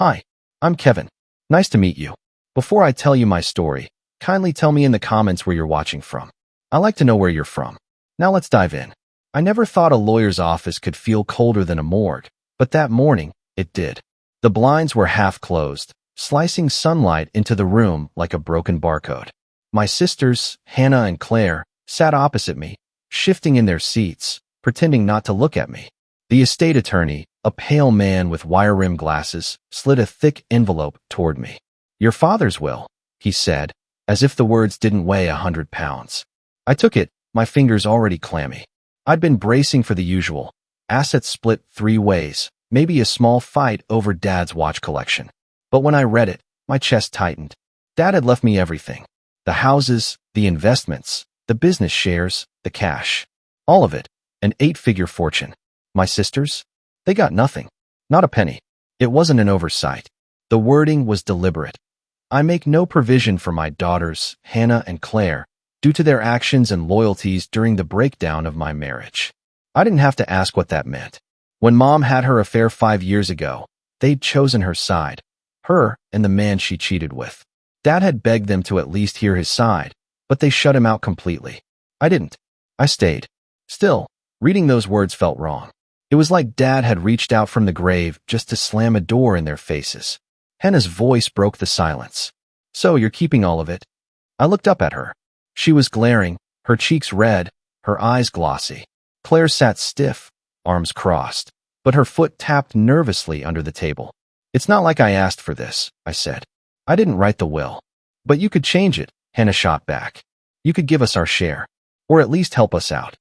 Hi, I'm Kevin. Nice to meet you. Before I tell you my story, kindly tell me in the comments where you're watching from. I like to know where you're from. Now let's dive in. I never thought a lawyer's office could feel colder than a morgue, but that morning, it did. The blinds were half closed, slicing sunlight into the room like a broken barcode. My sisters, Hannah and Claire, sat opposite me, shifting in their seats, pretending not to look at me. The estate attorney, a pale man with wire-rimmed glasses, slid a thick envelope toward me. "Your father's will," he said, as if the words didn't weigh 100 pounds. I took it, my fingers already clammy. I'd been bracing for the usual. Assets split 3 ways, maybe a small fight over Dad's watch collection. But when I read it, my chest tightened. Dad had left me everything. The houses, the investments, the business shares, the cash. All of it, an 8-figure fortune. My sisters? They got nothing. Not a penny. It wasn't an oversight. The wording was deliberate. I make no provision for my daughters, Hannah and Claire, due to their actions and loyalties during the breakdown of my marriage. I didn't have to ask what that meant. When Mom had her affair 5 years ago, they'd chosen her side, her and the man she cheated with. Dad had begged them to at least hear his side, but they shut him out completely. I didn't. I stayed. Still, reading those words felt wrong. It was like Dad had reached out from the grave just to slam a door in their faces. Hannah's voice broke the silence. "So you're keeping all of it?" I looked up at her. She was glaring, her cheeks red, her eyes glossy. Claire sat stiff, arms crossed, but her foot tapped nervously under the table. "It's not like I asked for this," I said. "I didn't write the will." "But you could change it," Hannah shot back. "You could give us our share, or at least help us out."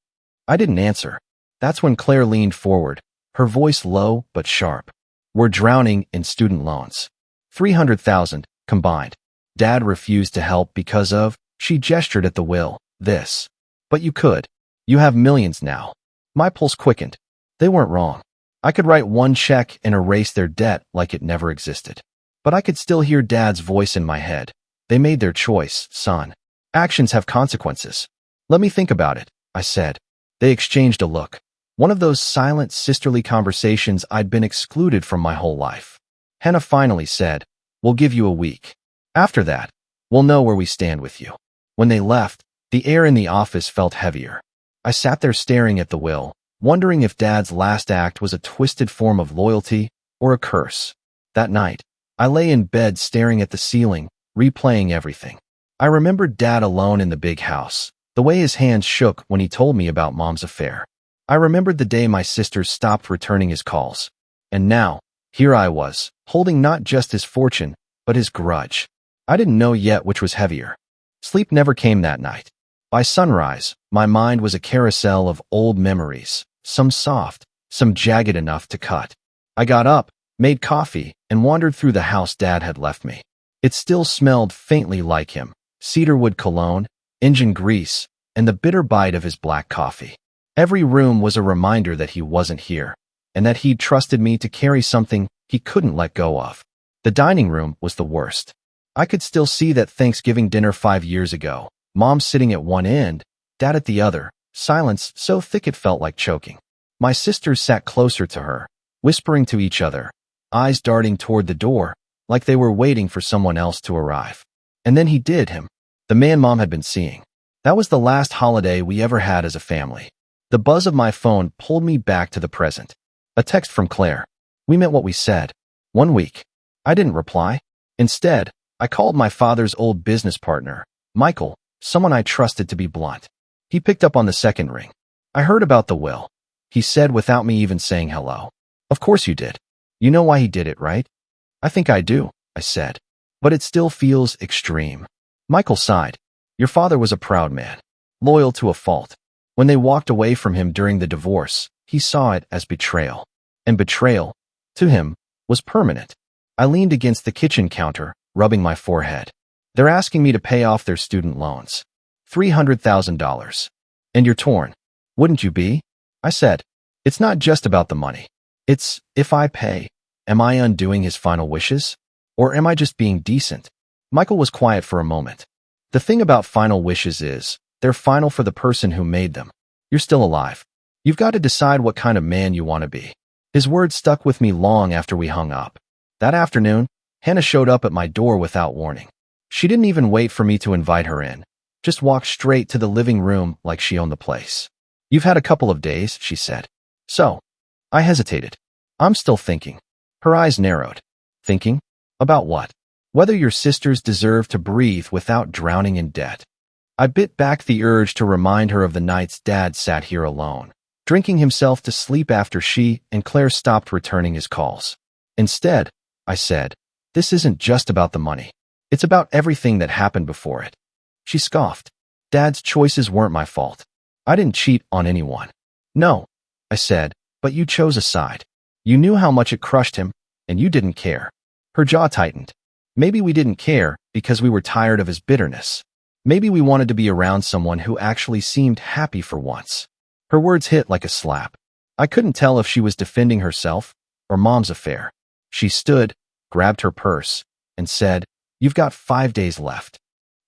I didn't answer. That's when Claire leaned forward, her voice low but sharp. "We're drowning in student loans. 300,000 combined. Dad refused to help because of," she gestured at the will, "this. But you could. You have millions now." My pulse quickened. They weren't wrong. I could write one check and erase their debt like it never existed. But I could still hear Dad's voice in my head. "They made their choice, son. Actions have consequences." "Let me think about it," I said. They exchanged a look. One of those silent, sisterly conversations I'd been excluded from my whole life. Hannah finally said, "We'll give you a week. After that, we'll know where we stand with you." When they left, the air in the office felt heavier. I sat there staring at the will, wondering if Dad's last act was a twisted form of loyalty or a curse. That night, I lay in bed staring at the ceiling, replaying everything. I remembered Dad alone in the big house, the way his hands shook when he told me about Mom's affair. I remembered the day my sisters stopped returning his calls. And now, here I was, holding not just his fortune, but his grudge. I didn't know yet which was heavier. Sleep never came that night. By sunrise, my mind was a carousel of old memories, some soft, some jagged enough to cut. I got up, made coffee, and wandered through the house Dad had left me. It still smelled faintly like him, cedarwood cologne, engine grease, and the bitter bite of his black coffee. Every room was a reminder that he wasn't here, and that he'd trusted me to carry something he couldn't let go of. The dining room was the worst. I could still see that Thanksgiving dinner 5 years ago, Mom sitting at one end, Dad at the other, silence so thick it felt like choking. My sisters sat closer to her, whispering to each other, eyes darting toward the door, like they were waiting for someone else to arrive. And then he did him, the man Mom had been seeing. That was the last holiday we ever had as a family. The buzz of my phone pulled me back to the present. A text from Claire. "We meant what we said. 1 week." I didn't reply. Instead, I called my father's old business partner, Michael, someone I trusted to be blunt. He picked up on the second ring. "I heard about the will," he said without me even saying hello. "Of course you did. You know why he did it, right?" "I think I do," I said. "But it still feels extreme." Michael sighed. "Your father was a proud man, loyal to a fault. When they walked away from him during the divorce, he saw it as betrayal. And betrayal, to him, was permanent." I leaned against the kitchen counter, rubbing my forehead. "They're asking me to pay off their student loans. $300,000. And you're torn. Wouldn't you be?" I said. "It's not just about the money. It's, if I pay, am I undoing his final wishes? Or am I just being decent?" Michael was quiet for a moment. "The thing about final wishes is, they're final for the person who made them. You're still alive. You've got to decide what kind of man you want to be." His words stuck with me long after we hung up. That afternoon, Hannah showed up at my door without warning. She didn't even wait for me to invite her in, just walked straight to the living room like she owned the place. "You've had a couple of days," she said. "So?" I hesitated. "I'm still thinking." Her eyes narrowed. "Thinking? About what?" "Whether your sisters deserve to breathe without drowning in debt." I bit back the urge to remind her of the nights Dad sat here alone, drinking himself to sleep after she and Claire stopped returning his calls. "Instead," I said, "this isn't just about the money. It's about everything that happened before it." She scoffed. "Dad's choices weren't my fault. I didn't cheat on anyone." "No," I said, "but you chose a side. You knew how much it crushed him, and you didn't care." Her jaw tightened. "Maybe we didn't care because we were tired of his bitterness. Maybe we wanted to be around someone who actually seemed happy for once." Her words hit like a slap. I couldn't tell if she was defending herself or Mom's affair. She stood, grabbed her purse, and said, "You've got 5 days left."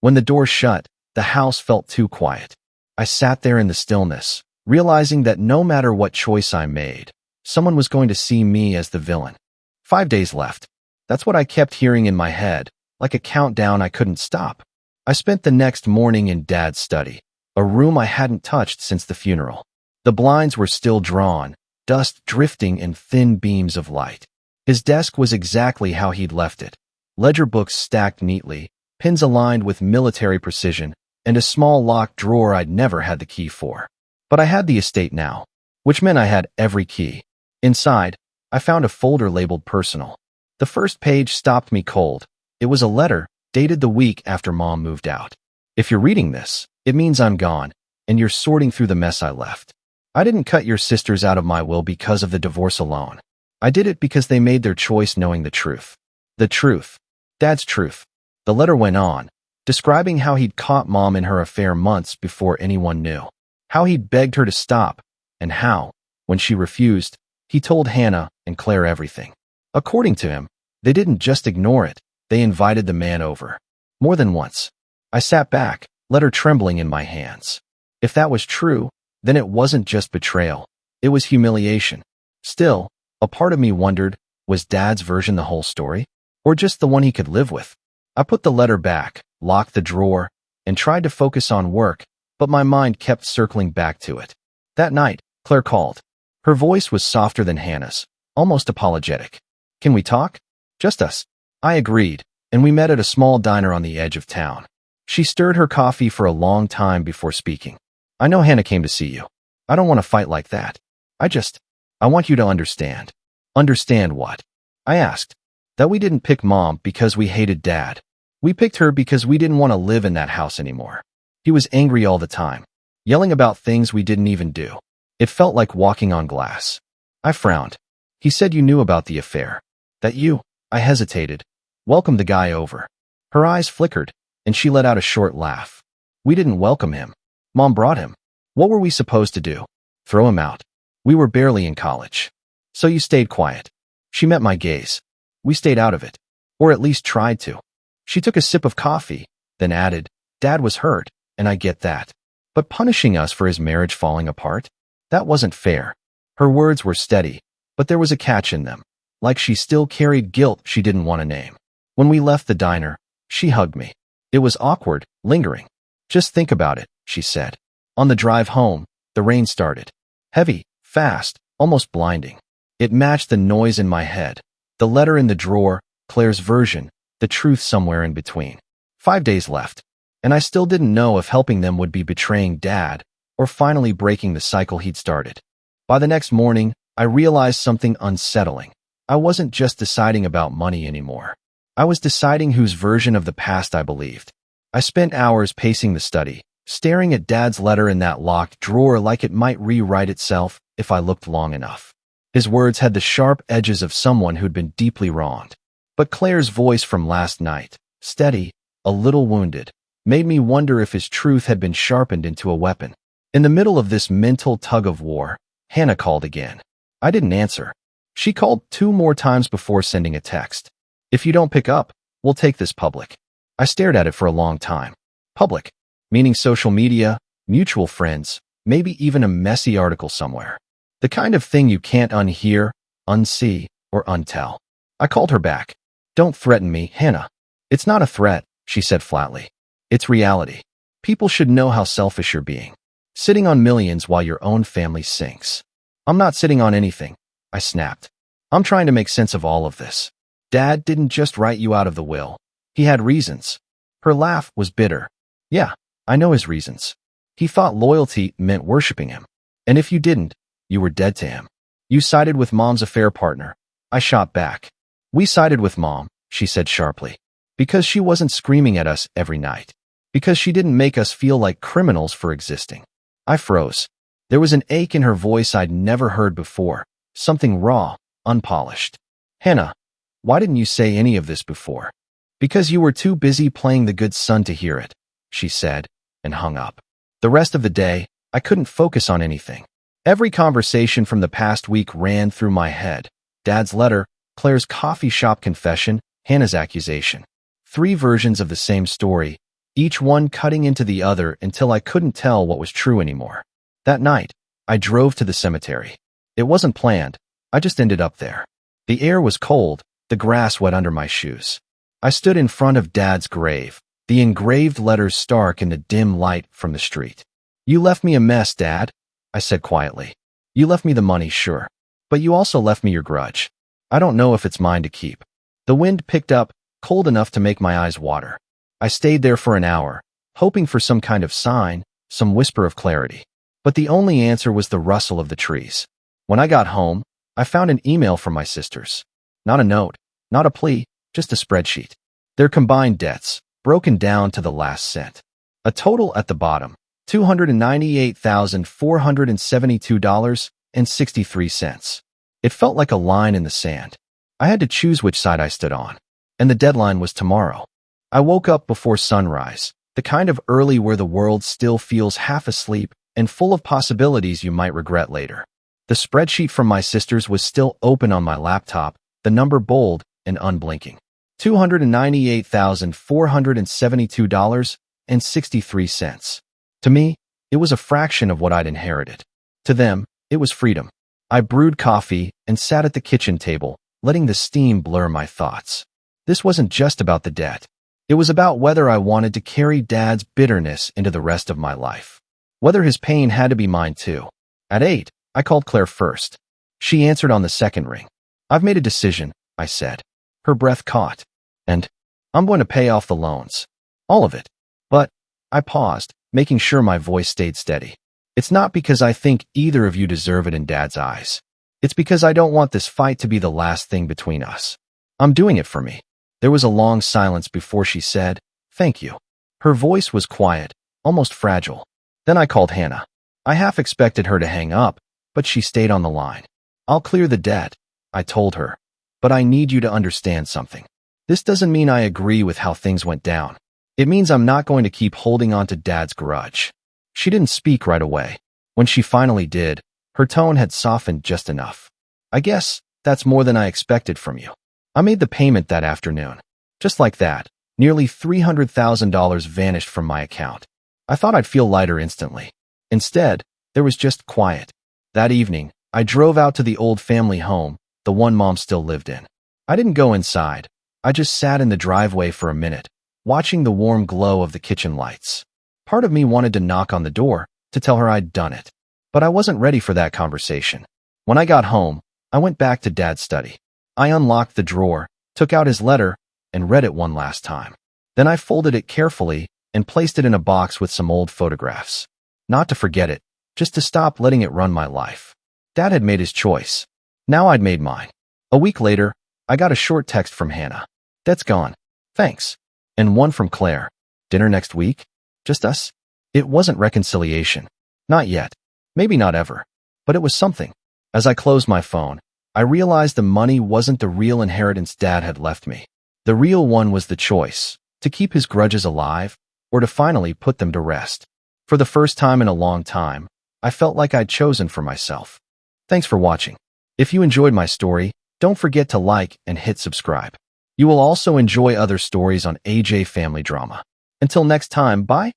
When the door shut, the house felt too quiet. I sat there in the stillness, realizing that no matter what choice I made, someone was going to see me as the villain. 5 days left. That's what I kept hearing in my head, like a countdown I couldn't stop. I spent the next morning in Dad's study, a room I hadn't touched since the funeral. The blinds were still drawn, dust drifting in thin beams of light. His desk was exactly how he'd left it. Ledger books stacked neatly, pins aligned with military precision, and a small locked drawer I'd never had the key for. But I had the estate now, which meant I had every key. Inside, I found a folder labeled personal. The first page stopped me cold. It was a letter, dated the week after Mom moved out. "If you're reading this, it means I'm gone, and you're sorting through the mess I left. I didn't cut your sisters out of my will because of the divorce alone. I did it because they made their choice knowing the truth. The truth. Dad's truth." The letter went on, describing how he'd caught Mom in her affair months before anyone knew, how he'd begged her to stop, and how, when she refused, he told Hannah and Claire everything. According to him, they didn't just ignore it, they invited the man over. More than once. I sat back, letter trembling in my hands. If that was true, then it wasn't just betrayal. It was humiliation. Still, a part of me wondered, was Dad's version the whole story? Or just the one he could live with? I put the letter back, locked the drawer, and tried to focus on work, but my mind kept circling back to it. That night, Claire called. Her voice was softer than Hannah's, almost apologetic. "Can we talk? Just us." I agreed, and we met at a small diner on the edge of town. She stirred her coffee for a long time before speaking. "I know Hannah came to see you. I don't want to fight like that. I want you to understand." "Understand what?" I asked. "That we didn't pick Mom because we hated Dad. We picked her because we didn't want to live in that house anymore. He was angry all the time, yelling about things we didn't even do. It felt like walking on glass." I frowned. "He said you knew about the affair. That you," I hesitated, "welcomed the guy over." Her eyes flickered, and she let out a short laugh. "We didn't welcome him. Mom brought him. What were we supposed to do? Throw him out? We were barely in college. So you stayed quiet." She met my gaze. "We stayed out of it. Or at least tried to." She took a sip of coffee, then added, "Dad was hurt, and I get that. But punishing us for his marriage falling apart? That wasn't fair." Her words were steady, but there was a catch in them, like she still carried guilt she didn't want to name. When we left the diner, she hugged me. It was awkward, lingering. "Just think about it," she said. On the drive home, the rain started. Heavy, fast, almost blinding. It matched the noise in my head. The letter in the drawer, Claire's version, the truth somewhere in between. 5 days left, and I still didn't know if helping them would be betraying Dad or finally breaking the cycle he'd started. By the next morning, I realized something unsettling. I wasn't just deciding about money anymore. I was deciding whose version of the past I believed. I spent hours pacing the study, staring at Dad's letter in that locked drawer like it might rewrite itself if I looked long enough. His words had the sharp edges of someone who'd been deeply wronged. But Claire's voice from last night, steady, a little wounded, made me wonder if his truth had been sharpened into a weapon. In the middle of this mental tug-of-war, Hannah called again. I didn't answer. She called 2 more times before sending a text. "If you don't pick up, we'll take this public." I stared at it for a long time. Public, meaning social media, mutual friends, maybe even a messy article somewhere. The kind of thing you can't unhear, unsee, or untell. I called her back. Don't threaten me, Hannah. It's not a threat, she said flatly. It's reality. People should know how selfish you're being. Sitting on millions while your own family sinks. I'm not sitting on anything, I snapped. I'm trying to make sense of all of this. Dad didn't just write you out of the will. He had reasons. Her laugh was bitter. Yeah, I know his reasons. He thought loyalty meant worshiping him. And if you didn't, you were dead to him. You sided with Mom's affair partner. I shot back. We sided with Mom, she said sharply. Because she wasn't screaming at us every night. Because she didn't make us feel like criminals for existing. I froze. There was an ache in her voice I'd never heard before. Something raw, unpolished. Hannah, why didn't you say any of this before? Because you were too busy playing the good son to hear it, she said, and hung up. The rest of the day, I couldn't focus on anything. Every conversation from the past week ran through my head. Dad's letter, Claire's coffee shop confession, Hannah's accusation. 3 versions of the same story, each one cutting into the other until I couldn't tell what was true anymore. That night, I drove to the cemetery. It wasn't planned. I just ended up there. The air was cold, the grass wet under my shoes. I stood in front of Dad's grave, the engraved letters stark in the dim light from the street. You left me a mess, Dad, I said quietly. You left me the money, sure. But you also left me your grudge. I don't know if it's mine to keep. The wind picked up, cold enough to make my eyes water. I stayed there for an hour, hoping for some kind of sign, some whisper of clarity. But the only answer was the rustle of the trees. When I got home, I found an email from my sisters. Not a note, not a plea, just a spreadsheet. Their combined debts, broken down to the last cent. A total at the bottom, $298,472.63. It felt like a line in the sand. I had to choose which side I stood on. And the deadline was tomorrow. I woke up before sunrise, the kind of early where the world still feels half asleep and full of possibilities you might regret later. The spreadsheet from my sisters was still open on my laptop, the number bold and unblinking. $298,472.63. To me, it was a fraction of what I'd inherited. To them, it was freedom. I brewed coffee and sat at the kitchen table, letting the steam blur my thoughts. This wasn't just about the debt. It was about whether I wanted to carry Dad's bitterness into the rest of my life. Whether his pain had to be mine too. At 8, I called Claire first. She answered on the second ring. I've made a decision, I said. Her breath caught. And I'm going to pay off the loans. All of it. But I paused, making sure my voice stayed steady. It's not because I think either of you deserve it in Dad's eyes. It's because I don't want this fight to be the last thing between us. I'm doing it for me. There was a long silence before she said, thank you. Her voice was quiet, almost fragile. Then I called Hannah. I half expected her to hang up, but she stayed on the line. I'll clear the debt, I told her. But I need you to understand something. This doesn't mean I agree with how things went down. It means I'm not going to keep holding on to Dad's grudge. She didn't speak right away. When she finally did, her tone had softened just enough. I guess that's more than I expected from you. I made the payment that afternoon. Just like that, nearly $300,000 vanished from my account. I thought I'd feel lighter instantly. Instead, there was just quiet. That evening, I drove out to the old family home, the one Mom still lived in. I didn't go inside. I just sat in the driveway for a minute, watching the warm glow of the kitchen lights. Part of me wanted to knock on the door to tell her I'd done it. But I wasn't ready for that conversation. When I got home, I went back to Dad's study. I unlocked the drawer, took out his letter, and read it one last time. Then I folded it carefully and placed it in a box with some old photographs. Not to forget it, just to stop letting it run my life. Dad had made his choice. Now I'd made mine. A week later, I got a short text from Hannah. That's gone. Thanks. And one from Claire. Dinner next week? Just us? It wasn't reconciliation. Not yet. Maybe not ever. But it was something. As I closed my phone, I realized the money wasn't the real inheritance Dad had left me. The real one was the choice, to keep his grudges alive, or to finally put them to rest. For the first time in a long time, I felt like I'd chosen for myself. Thanks for watching. If you enjoyed my story, don't forget to like and hit subscribe. You will also enjoy other stories on AJ Family Drama. Until next time, bye.